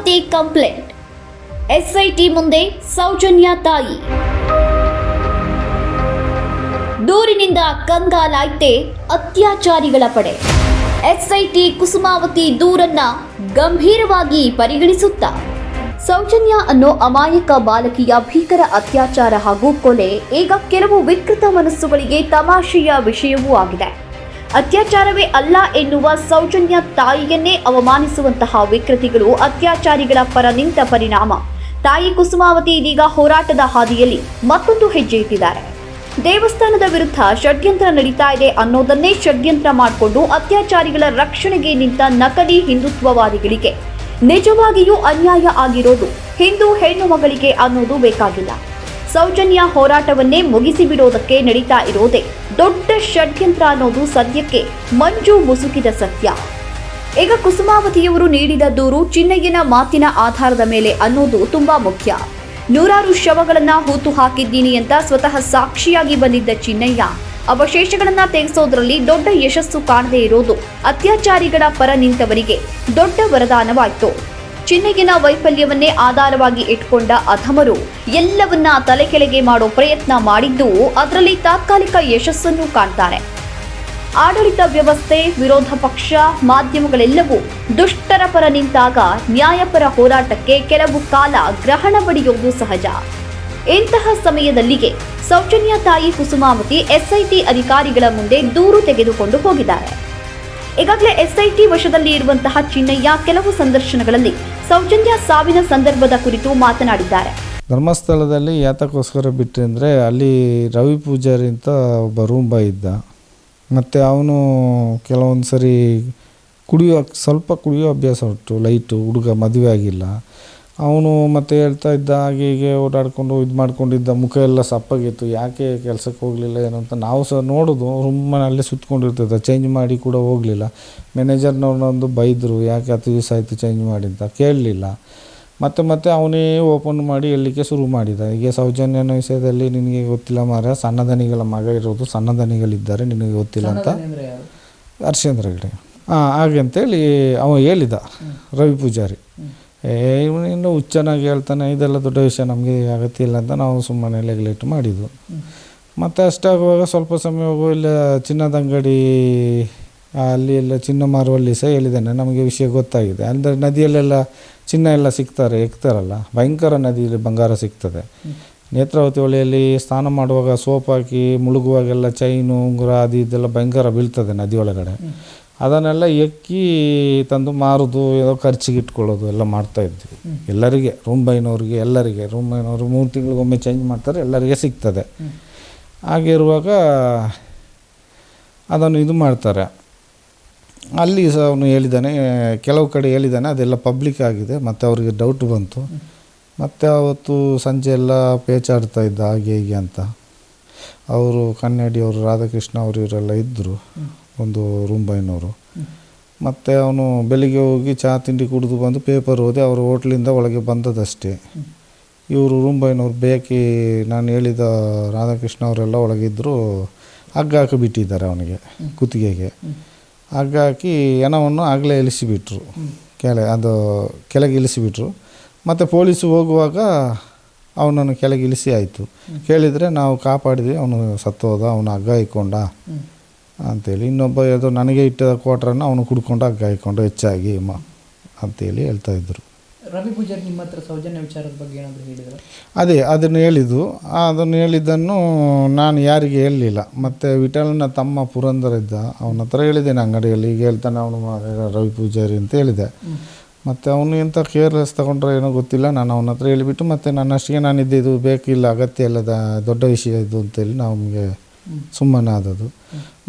Kusumavati complaint. SIT ಮುಂದೆ ಸೌಜನ್ಯ ತಾಯಿ. ದೂರಿನಿಂದ ಕಂಗಾಲಾಯ್ತೆ ಅತ್ಯಾಚಾರಿಗಳ ಪಡೆ. ಎಸ್ಐಟಿ ಕುಸುಮಾವತಿ ದೂರನ್ನ ಗಂಭೀರವಾಗಿ ಪರಿಗಣಿಸುತ್ತಾ ಸೌಜನ್ಯ ಅನ್ನೋ ಅಮಾಯಕ ಬಾಲಕಿಯ ಭೀಕರ ಅತ್ಯಾಚಾರ ಹಾಗೂ ಕೊಲೆ ಈಗ ಕೆಲವು ವಿಕೃತ ಮನಸ್ಸುಗಳಿಗೆ ತಮಾಷೆಯ ವಿಷಯವೂ ಆಗಿದೆ. ಅತ್ಯಾಚಾರವೇ ಅಲ್ಲ ಎನ್ನುವ ಸೌಜನ್ಯ ತಾಯಿಯನ್ನೇ ಅವಮಾನಿಸುವಂತಹ ವಿಕೃತಿಗಳು ಅತ್ಯಾಚಾರಿಗಳ ಪರ ನಿಂತ ಪರಿಣಾಮ ತಾಯಿ ಕುಸುಮಾವತಿ ಇದೀಗ ಹೋರಾಟದ ಹಾದಿಯಲ್ಲಿ ಮತ್ತೊಂದು ಹೆಜ್ಜೆ ಇಟ್ಟಿದ್ದಾರೆ. ದೇವಸ್ಥಾನದ ವಿರುದ್ಧ ಷಡ್ಯಂತ್ರ ನಡೀತಾ ಇದೆ ಅನ್ನೋದನ್ನೇ ಷಡ್ಯಂತ್ರ ಮಾಡಿಕೊಂಡು ಅತ್ಯಾಚಾರಿಗಳ ರಕ್ಷಣೆಗೆ ನಿಂತ ನಕಲಿ ಹಿಂದುತ್ವವಾದಿಗಳಿಗೆ ನಿಜವಾಗಿಯೂ ಅನ್ಯಾಯ ಆಗಿರೋದು ಹಿಂದೂ ಹೆಣ್ಣು ಮಗಳಿಗೆ ಅನ್ನೋದು ಬೇಕಾಗಿಲ್ಲ. ಸೌಜನ್ಯ ಹೋರಾಟವನ್ನೇ ಮುಗಿಸಿಬಿಡೋದಕ್ಕೆ ನಡೀತಾ ಇರೋದೇ ದೊಡ್ಡ ಷಡ್ಯಂತ್ರ ಅನ್ನೋದು ಸದ್ಯಕ್ಕೆ ಮಂಜು ಮುಸುಕಿದ ಸತ್ಯ. ಈಗ ಕುಸುಮಾವತಿಯವರು ನೀಡಿದ ದೂರು ಚಿನ್ನಯ್ಯನ ಮಾತಿನ ಆಧಾರದ ಮೇಲೆ ಅನ್ನೋದು ತುಂಬಾ ಮುಖ್ಯ. ನೂರಾರು ಶವಗಳನ್ನ ಹೂತು ಹಾಕಿದ್ದೀನಿ ಅಂತ ಸ್ವತಃ ಸಾಕ್ಷಿಯಾಗಿ ಬಂದಿದ್ದ ಚಿನ್ನಯ್ಯ ಅವಶೇಷಗಳನ್ನ ತೆಗೆಸೋದ್ರಲ್ಲಿ ದೊಡ್ಡ ಯಶಸ್ಸು ಕಾಣದೇ ಇರೋದು ಅತ್ಯಾಚಾರಿಗಳ ಪರ ನಿಂತವರಿಗೆ ದೊಡ್ಡ ವರದಾನವಾಯಿತು. ಚಿನ್ನಯ್ಯನ ವೈಫಲ್ಯವನ್ನೇ ಆಧಾರವಾಗಿ ಇಟ್ಕೊಂಡ ಅಧಮರು ಎಲ್ಲವನ್ನ ತಲೆಕೆಳಗೆ ಮಾಡೋ ಪ್ರಯತ್ನ ಮಾಡಿದ್ದು ಅದರಲ್ಲಿ ತಾತ್ಕಾಲಿಕ ಯಶಸ್ಸನ್ನು ಕಾಣ್ತಾರೆ. ಆಡಳಿತ ವ್ಯವಸ್ಥೆ, ವಿರೋಧ ಪಕ್ಷ, ಮಾಧ್ಯಮಗಳೆಲ್ಲವೂ ದುಷ್ಟರ ಪರ ನಿಂತಾಗ ನ್ಯಾಯಪರ ಹೋರಾಟಕ್ಕೆ ಕೆಲವು ಕಾಲ ಗ್ರಹಣ ಬಡಿಯೋದು ಸಹಜ. ಇಂತಹ ಸಮಯದಲ್ಲಿಗೆ ಸೌಜನ್ಯ ತಾಯಿ ಕುಸುಮಾವತಿ ಎಸ್ಐಟಿ ಅಧಿಕಾರಿಗಳ ಮುಂದೆ ದೂರು ತೆಗೆದುಕೊಂಡು ಹೋಗಿದ್ದಾರೆ. ಈಗಾಗಲೇ ಎಸ್ಐಟಿ ವಶದಲ್ಲಿ ಇರುವಂತಹ ಚಿನ್ನಯ್ಯ ಕೆಲವು ಸಂದರ್ಶನಗಳಲ್ಲಿ ಸೌಜನ್ಯ ಸಾವಿನ ಸಂದರ್ಭದ ಕುರಿತು ಮಾತನಾಡಿದ್ದಾರೆ. ಧರ್ಮಸ್ಥಳದಲ್ಲಿ ಯಾತಕ್ಕೋಸ್ಕರ ಬಿಟ್ಟರೆ ಅಂದರೆ ಅಲ್ಲಿ ರವಿ ಪೂಜಾರಿ ಅಂತ ಒಬ್ಬ ರೂಮ್ ಬಾಯ್ ಇದ್ದ. ಮತ್ತು ಅವನು ಕೆಲವೊಂದು ಸರಿ ಸ್ವಲ್ಪ ಕುಡಿಯೋ ಅಭ್ಯಾಸ ಉಂಟು, ಲೈಟು ಹುಡುಗ, ಮದುವೆ ಆಗಿಲ್ಲ ಅವನು. ಮತ್ತು ಹೇಳ್ತಾ ಇದ್ದ ಹಾಗೆ ಹೀಗೆ ಓಡಾಡಿಕೊಂಡು ಇದು ಮಾಡ್ಕೊಂಡಿದ್ದ, ಮುಖ ಎಲ್ಲ ಸಪ್ಪಗಿತ್ತು. ಯಾಕೆ ಕೆಲಸಕ್ಕೆ ಹೋಗಲಿಲ್ಲ ಏನೋ ಅಂತ ನಾವು ಸಹ ನೋಡೋದು. ರೂಮಲ್ಲಿ ಸುತ್ಕೊಂಡಿರ್ತದೆ, ಚೇಂಜ್ ಮಾಡಿ ಕೂಡ ಹೋಗಲಿಲ್ಲ. ಮ್ಯಾನೇಜರ್ನವ್ರನ್ನೊಂದು ಬೈದರು, ಯಾಕೆ 10 ದಿವಸ ಆಯಿತು ಚೇಂಜ್ ಮಾಡಿ ಅಂತ. ಕೇಳಲಿಲ್ಲ. ಮತ್ತೆ ಅವನೇ ಓಪನ್ ಮಾಡಿ ಹೇಳಲಿಕ್ಕೆ ಶುರು ಮಾಡಿದ. ಹೀಗೆ ಸೌಜನ್ಯನ ವಿಷಯದಲ್ಲಿ ನಿನಗೆ ಗೊತ್ತಿಲ್ಲ ಮಾರ, ಸಣ್ಣದನಿಗಳ ಮಗ ಇರೋದು, ಸಣ್ಣದನಿಗಳಿದ್ದಾರೆ, ನಿನಗೆ ಗೊತ್ತಿಲ್ಲ ಅಂತ ಹರ್ಷೇಂದ್ರ ಹೆಗಡೆ ಹಾಗೆ ಅಂತೇಳಿ ಅವ ಹೇಳಿದ ರವಿ ಪೂಜಾರಿ. ಇವನು ಇನ್ನೂ ಹುಚ್ಚನಾಗಿ ಹೇಳ್ತಾನೆ, ಇದೆಲ್ಲ ದೊಡ್ಡ ವಿಷಯ, ನಮಗೆ ಅಗತ್ಯ ಇಲ್ಲ ಅಂತ ನಾವು ಸುಮ್ಮನೆ ನೆಗ್ಲೆಕ್ಟ್ ಮಾಡಿದ್ದು. ಮತ್ತು ಅಷ್ಟಾಗುವಾಗ ಸ್ವಲ್ಪ ಸಮಯ ಹೋಗೋ ಇಲ್ಲ ಚಿನ್ನದ ಅಂಗಡಿ ಅಲ್ಲಿ ಎಲ್ಲ ಚಿನ್ನ ಮಾರುವಲ್ಲಿ ಸಹ ಹೇಳಿದ್ದಾನೆ, ನಮಗೆ ವಿಷಯ ಗೊತ್ತಾಗಿದೆ. ಅಂದರೆ ನದಿಯಲ್ಲೆಲ್ಲ ಚಿನ್ನ ಎಲ್ಲ ಎಕ್ತಾರಲ್ಲ, ಭಯಂಕರ ನದಿಯಲ್ಲಿ ಬಂಗಾರ ಸಿಗ್ತದೆ. ನೇತ್ರಾವತಿ ಹೊಳೆಯಲ್ಲಿ ಸ್ನಾನ ಮಾಡುವಾಗ ಸೋಪ್ ಹಾಕಿ ಮುಳುಗುವಾಗೆಲ್ಲ ಚೈನು, ಉಂಗುರ ಅದು ಇದೆಲ್ಲ ಭಯಂಕರ ಬೀಳ್ತದೆ ನದಿಯೊಳಗಡೆ. ಅದನ್ನೆಲ್ಲ ಎಕ್ಕಿ ತಂದು ಮಾರೋದು, ಏನೋ ಖರ್ಚಿಗೆ ಇಟ್ಕೊಳ್ಳೋದು ಎಲ್ಲ ಮಾಡ್ತಾಯಿದ್ವಿ. ಎಲ್ಲರಿಗೆ, ರೂಮ್ ಬೈನವ್ರಿಗೆ ಎಲ್ಲರಿಗೆ, ರೂಮ್ ಬೈನವರು 3 ತಿಂಗಳಿಗೊಮ್ಮೆ ಚೇಂಜ್ ಮಾಡ್ತಾರೆ, ಎಲ್ಲರಿಗೆ ಸಿಗ್ತದೆ. ಹಾಗಿರುವಾಗ ಅದನ್ನು ಇದು ಮಾಡ್ತಾರೆ. ಅಲ್ಲಿ ಸಹ ಅವನು ಹೇಳಿದ್ದಾನೆ, ಕೆಲವು ಕಡೆ ಹೇಳಿದ್ದಾನೆ, ಅದೆಲ್ಲ ಪಬ್ಲಿಕ್ ಆಗಿದೆ. ಮತ್ತು ಅವರಿಗೆ ಡೌಟ್ ಬಂತು. ಮತ್ತು ಅವತ್ತು ಸಂಜೆ ಎಲ್ಲ ಪೇಚಾಡ್ತಾ ಇದ್ದ ಹಾಗೆ ಹೀಗೆ ಅಂತ. ಅವರು ಕನ್ನಡಿಯವರು, ರಾಧಾಕೃಷ್ಣ ಅವರು ಇವರೆಲ್ಲ ಇದ್ದರು, ಒಂದು ರೂಮ್ ಬಾಯ್ನವರು. ಮತ್ತು ಅವನು ಬೆಳಿಗ್ಗೆ ಹೋಗಿ ಚಹಾ ತಿಂಡಿ ಕುಡಿದು ಬಂದು ಪೇಪರ್ ಓದಿ ಅವರ ಹೋಟ್ಲಿಂದ ಒಳಗೆ ಬಂದದಷ್ಟೇ. ಇವರು ರೂಮ್ ಬಾಯ್ನವ್ರು ಬೇಕಿ ನಾನು ಹೇಳಿದ ರಾಧಾಕೃಷ್ಣ ಅವರೆಲ್ಲ ಒಳಗಿದ್ದರು. ಹಗ್ಗ ಹಾಕಿ ಬಿಟ್ಟಿದ್ದಾರೆ ಅವನಿಗೆ ಕುತ್ತಿಗೆಗೆ. ಹಗ್ಗ ಹಾಕಿ ಹೆಣವನ್ನು ಆಗಲೇ ಇಳಿಸಿಬಿಟ್ರು, ಕೆಳಗೆ ಇಳಿಸಿಬಿಟ್ರು. ಮತ್ತು ಪೊಲೀಸು ಹೋಗುವಾಗ ಅವನನ್ನು ಕೆಳಗೆ ಇಳಿಸಿ ಆಯಿತು. ಕೇಳಿದರೆ ನಾವು ಕಾಪಾಡಿದ್ವಿ, ಅವನು ಸತ್ತೋದ, ಅವನು ಹಗ್ಗ ಇಕ್ಕೊಂಡ ಅಂಥೇಳಿ. ಇನ್ನೊಬ್ಬ ಯಾವುದೋ ನನಗೆ ಇಟ್ಟ ಕ್ವಾಟ್ರನ್ನು ಅವನು ಕುಡ್ಕೊಂಡು ಹಗ್ಗ ಇಕ್ಕೊಂಡು ಹೆಚ್ಚಾಗಿ ಅಂತೇಳಿ ಹೇಳ್ತಾಯಿದ್ರು. ರವಿ ಪೂಜಾರಿ ನಿಮ್ಮ ಹತ್ರ ಸೌಜನ್ಯ ವಿಚಾರದ ಬಗ್ಗೆ ಏನಾದರೂ ಹೇಳಿದ್ರು? ಅದೇ ಅದನ್ನು ಹೇಳಿದ್ದನ್ನು ನಾನು ಯಾರಿಗೆ ಹೇಳಲಿಲ್ಲ. ಮತ್ತು ವಿಠಲನ ತಮ್ಮ ಪುರಂದರ ಇದ್ದ, ಅವನ ಹತ್ರ ಹೇಳಿದ್ದೇನೆ ಅಂಗಡಿಯಲ್ಲಿ. ಈಗ ಹೇಳ್ತಾನೆ ಅವನು ರವಿ ಪೂಜಾರಿ ಅಂತ ಹೇಳಿದೆ. ಮತ್ತು ಅವನು ಎಂಥ ಕೇರ್ಲೆಸ್ ತಗೊಂಡ್ರೆ ಏನೋ ಗೊತ್ತಿಲ್ಲ. ನಾನು ಅವನ ಹತ್ರ ಹೇಳಿಬಿಟ್ಟು ಮತ್ತು ನನ್ನಷ್ಟಿಗೆ ನಾನಿದ್ದೆ, ಇದು ಬೇಕಿಲ್ಲ, ಅಗತ್ಯ ಇಲ್ಲ, ದೊಡ್ಡ ವಿಷಯ ಇದು ಅಂತೇಳಿ ನಮಗೆ ಸುಮ್ಮನೆ ಆದದ್ದು.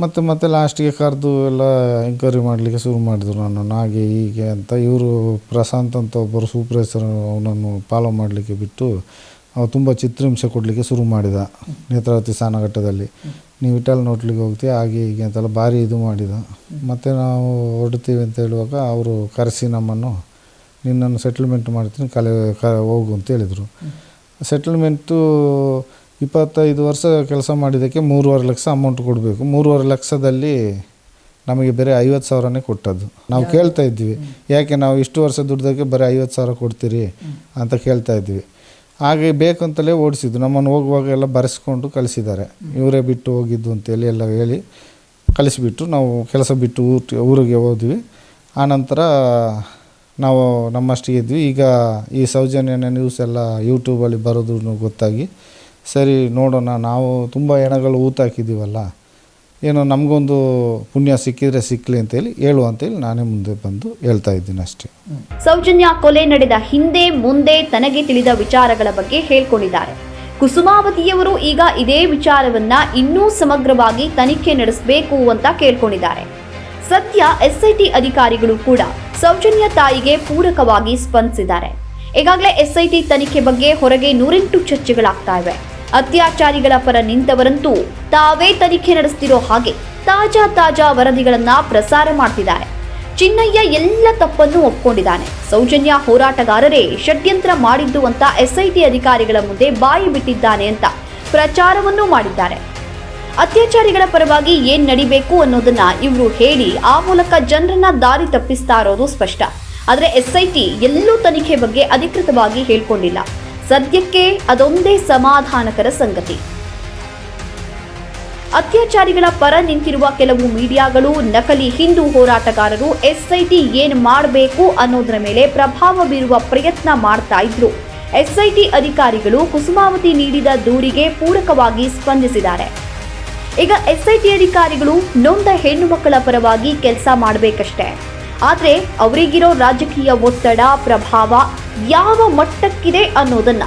ಮತ್ತು ಲಾಸ್ಟಿಗೆ ಕರೆದು ಎಲ್ಲ ಎಂಕ್ವೈರಿ ಮಾಡಲಿಕ್ಕೆ ಶುರು ಮಾಡಿದರು ನನ್ನನ್ನು, ಹಾಗೆ ಹೀಗೆ ಅಂತ. ಇವರು ಪ್ರಶಾಂತ್ ಅಂತ ಒಬ್ಬರು ಸೂಪರ್ವೈಸರ್ ಅವನನ್ನು ಫಾಲೋ ಮಾಡಲಿಕ್ಕೆ ಬಿಟ್ಟು ಅವ ತುಂಬ ಚಿತ್ರಹಿಂಸೆ ಕೊಡಲಿಕ್ಕೆ ಶುರು ಮಾಡಿದ. ನೇತ್ರಾವತಿ ಸ್ನಾನಘಟ್ಟದಲ್ಲಿ ನೀವು ವಿಠಲ್ ಹೋಟ್ಲಿಗೆ ಹೋಗ್ತೀವಿ ಹಾಗೆ ಹೀಗೆ ಅಂತೆಲ್ಲ ಭಾರಿ ಇದು ಮಾಡಿದ. ಮತ್ತು ನಾವು ಹೊರಡ್ತೀವಿ ಅಂತ ಹೇಳುವಾಗ ಅವರು ಕರೆಸಿ ನಮ್ಮನ್ನು, ನಿನ್ನನ್ನು ಸೆಟ್ಲ್ಮೆಂಟ್ ಮಾಡ್ತೀನಿ, ಹೋಗು ಅಂತ ಹೇಳಿದರು. ಸೆಟ್ಲ್ಮೆಂಟು 25 ವರ್ಷ ಕೆಲಸ ಮಾಡಿದ್ದಕ್ಕೆ 3.5 ಲಕ್ಷ ಅಮೌಂಟ್ ಕೊಡಬೇಕು. 3.5 ಲಕ್ಷದಲ್ಲಿ ನಮಗೆ ಬರೀ 50,000ನೇ ಕೊಟ್ಟದ್ದು. ನಾವು ಕೇಳ್ತಾ ಇದ್ವಿ, ಯಾಕೆ ನಾವು ಇಷ್ಟು ವರ್ಷ ದುಡ್ದಕ್ಕೆ ಬರೀ 50,000 ಕೊಡ್ತೀರಿ ಅಂತ ಕೇಳ್ತಾ ಇದ್ವಿ. ಹಾಗೆ ಬೇಕಂತಲೇ ಓಡಿಸಿದ್ದು. ನಮ್ಮನ್ನು ಹೋಗುವಾಗ ಎಲ್ಲ ಬರೆಸ್ಕೊಂಡು ಕಳಿಸಿದ್ದಾರೆ, ಇವರೇ ಬಿಟ್ಟು ಹೋಗಿದ್ದು ಅಂತೇಳಿ ಎಲ್ಲ ಹೇಳಿ ಕಳಿಸಿಬಿಟ್ಟು ನಾವು ಕೆಲಸ ಬಿಟ್ಟು ಊರಿಗೆ ಹೋದ್ವಿ. ಆನಂತರ ನಾವು ನಮ್ಮಷ್ಟಿಗೆ ಇದ್ವಿ. ಈಗ ಈ ಸೌಜನ್ಯನ ನ್ಯೂಸ್ ಎಲ್ಲ ಯೂಟ್ಯೂಬಲ್ಲಿ ಬರೋದು ಗೊತ್ತಾಗಿ ಸರಿ ನೋಡೋಣ, ನಾವು ತುಂಬ ಹೆಣಗಳು ಊತಾಕಿದ್ದೀವಲ್ಲ, ಏನೋ ನಮಗೊಂದು ಪುಣ್ಯ ಸಿಕ್ಕಿದರೆ ಸಿಕ್ಕಲಿ ಅಂತೇಳಿ ಅಂತೇಳಿ ನಾನೇ ಮುಂದೆ ಬಂದು ಹೇಳ್ತಾ ಇದ್ದೀನಿ ಅಷ್ಟೇ. ಸೌಜನ್ಯ ಕೊಲೆ ನಡೆದ ಹಿಂದೆ ಮುಂದೆ ತನಗೆ ತಿಳಿದ ವಿಚಾರಗಳ ಬಗ್ಗೆ ಹೇಳ್ಕೊಂಡಿದ್ದಾರೆ. ಕುಸುಮಾವತಿಯವರು ಈಗ ಇದೇ ವಿಚಾರವನ್ನ ಇನ್ನೂ ಸಮಗ್ರವಾಗಿ ತನಿಖೆ ನಡೆಸಬೇಕು ಅಂತ ಕೇಳ್ಕೊಂಡಿದ್ದಾರೆ. ಸದ್ಯ ಎಸ್ಐಟಿ ಅಧಿಕಾರಿಗಳು ಕೂಡ ಸೌಜನ್ಯ ತಾಯಿಗೆ ಪೂರಕವಾಗಿ ಸ್ಪಂದಿಸಿದ್ದಾರೆ. ಈಗಾಗಲೇ ಎಸ್ಐಟಿ ತನಿಖೆ ಬಗ್ಗೆ ಹೊರಗೆ 108 ಚರ್ಚೆಗಳಾಗ್ತಾ ಇವೆ. ಅತ್ಯಾಚಾರಿಗಳ ಪರ ನಿಂತವರಂತೂ ತಾವೇ ತನಿಖೆ ನಡೆಸ್ತಿರೋ ಹಾಗೆ ತಾಜಾ ವರದಿಗಳನ್ನ ಪ್ರಸಾರ ಮಾಡ್ತಿದ್ದಾರೆ. ಚಿನ್ನಯ್ಯ ಎಲ್ಲ ತಪ್ಪನ್ನು ಒಪ್ಕೊಂಡಿದ್ದಾನೆ, ಸೌಜನ್ಯ ಹೋರಾಟಗಾರರೇ ಷಡ್ಯಂತ್ರ ಮಾಡಿದ್ದು ಅಂತ ಎಸ್ಐಟಿ ಅಧಿಕಾರಿಗಳ ಮುಂದೆ ಬಾಯಿ ಬಿಟ್ಟಿದ್ದಾನೆ ಅಂತ ಪ್ರಚಾರವನ್ನು ಮಾಡಿದ್ದಾರೆ. ಅತ್ಯಾಚಾರಿಗಳ ಪರವಾಗಿ ಏನ್ ನಡಿಬೇಕು ಅನ್ನೋದನ್ನ ಇವರು ಹೇಳಿ ಆ ಮೂಲಕ ಜನರನ್ನ ದಾರಿ ತಪ್ಪಿಸ್ತಾ ಇರೋದು ಸ್ಪಷ್ಟ. ಆದರೆ ಎಸ್ಐಟಿ ಎಲ್ಲೂ ತನಿಖೆ ಬಗ್ಗೆ ಅಧಿಕೃತವಾಗಿ ಹೇಳ್ಕೊಂಡಿಲ್ಲ. ಸದ್ಯಕ್ಕೆ ಅದೊಂದೇ ಸಮಾಧಾನಕರ ಸಂಗತಿ. ಅತ್ಯಾಚಾರಿಗಳ ಪರ ನಿಂತಿರುವ ಕೆಲವು ಮೀಡಿಯಾಗಳು ನಕಲಿ ಹಿಂದೂ ಹೋರಾಟಗಾರರು ಎಸ್ಐಟಿ ಏನ್ ಮಾಡಬೇಕು ಅನ್ನೋದರ ಮೇಲೆ ಪ್ರಭಾವ ಬೀರುವ ಪ್ರಯತ್ನ ಮಾಡ್ತಾ ಇದ್ರು. ಎಸ್ಐಟಿ ಅಧಿಕಾರಿಗಳು ಕುಸುಮಾವತಿ ನೀಡಿದ ದೂರಿಗೆ ಪೂರಕವಾಗಿ ಸ್ಪಂದಿಸಿದ್ದಾರೆ. ಈಗ ಎಸ್ಐಟಿ ಅಧಿಕಾರಿಗಳು ನೊಂದ ಹೆಣ್ಣು ಮಕ್ಕಳ ಪರವಾಗಿ ಕೆಲಸ ಮಾಡಬೇಕಷ್ಟೇ. ಆದರೆ ಅವರಿಗಿರೋ ರಾಜಕೀಯ ಒತ್ತಡ ಪ್ರಭಾವ ಯಾವ ಮಟ್ಟಕ್ಕಿದೆ ಅನ್ನೋದನ್ನ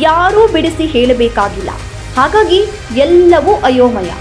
ಯಾರೂ ಬಿಡಿಸಿ ಹೇಳಬೇಕಾಗಿಲ್ಲ. ಹಾಗಾಗಿ ಎಲ್ಲವೂ ಅಯೋಮಯ.